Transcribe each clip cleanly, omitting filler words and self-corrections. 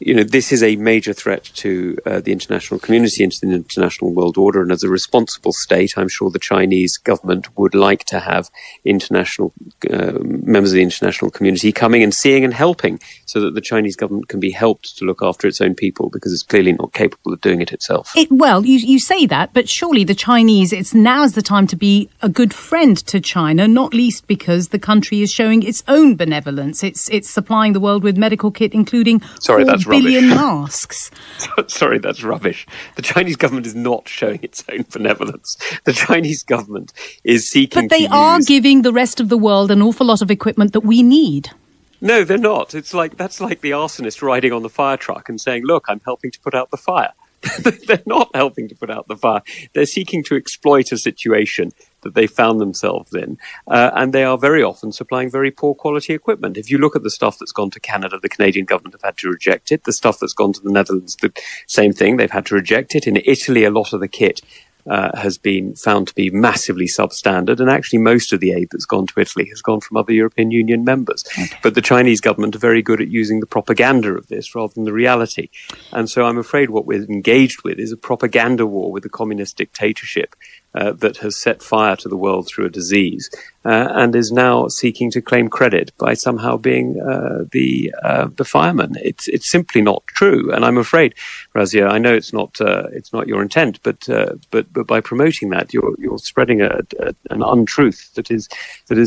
this is a major threat to the international community and to the international world order. And as a responsible state, I'm sure the Chinese government would like to have international members of the international community coming and seeing and helping, so that the Chinese government can be helped to look after its own people, because it's clearly not capable of doing it itself. Well, you say that, but surely the Chinese, now's the time to be a good friend to China, not least because the country is showing its own benevolence. It's supplying the world with medical kit, including 4 billion masks. Sorry, that's rubbish. The Chinese government is not showing its own benevolence. The Chinese government is seeking But they are giving the rest of the world an awful lot of equipment that we need. No, they're not. That's like the arsonist riding on the fire truck and saying, look, I'm helping to put out the fire. They're not helping to put out the fire. They're seeking to exploit a situation that they found themselves in. And they are very often supplying very poor quality equipment. If you look at the stuff that's gone to Canada, the Canadian government have had to reject it. The stuff that's gone to the Netherlands, the same thing, they've had to reject it. In Italy, a lot of the kit has been found to be massively substandard, and actually most of the aid that's gone to Italy has gone from other European Union members. Okay. But the Chinese government are very good at using the propaganda of this rather than the reality. And so I'm afraid what we're engaged with is a propaganda war with the communist dictatorship that has set fire to the world through a disease and is now seeking to claim credit by somehow being the fireman. It's simply not true, and I'm afraid, Razia, I know it's not your intent, but by promoting that, you're spreading an untruth that is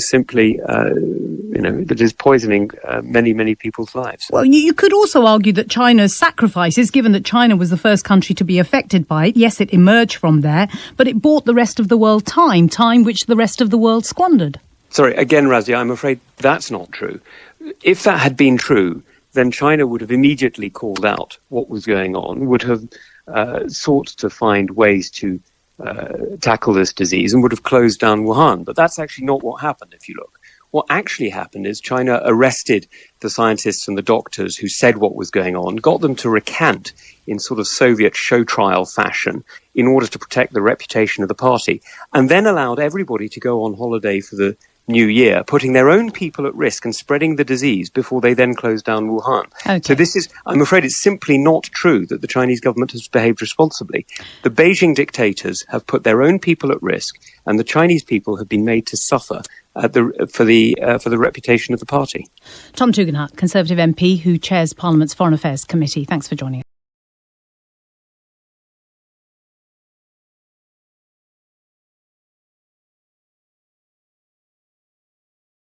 simply that is poisoning many people's lives. Well, you could also argue that China's sacrifices, given that China was the first country to be affected by it, yes, it emerged from there, but it bought the rest of the world time which the rest of the world squandered. Sorry, again, Razia, I'm afraid that's not true. If that had been true, then China would have immediately called out what was going on, would have sought to find ways to tackle this disease, and would have closed down Wuhan. But that's actually not what happened, if you look. What actually happened is China arrested the scientists and the doctors who said what was going on, got them to recant in sort of Soviet show trial fashion in order to protect the reputation of the party, and then allowed everybody to go on holiday for the new year, putting their own people at risk and spreading the disease before they then closed down Wuhan. Okay. So I'm afraid it's simply not true that the Chinese government has behaved responsibly. The Beijing dictators have put their own people at risk, and the Chinese people have been made to suffer for the reputation of the party. Tom Tugendhat, Conservative MP who chairs Parliament's Foreign Affairs Committee. Thanks for joining us.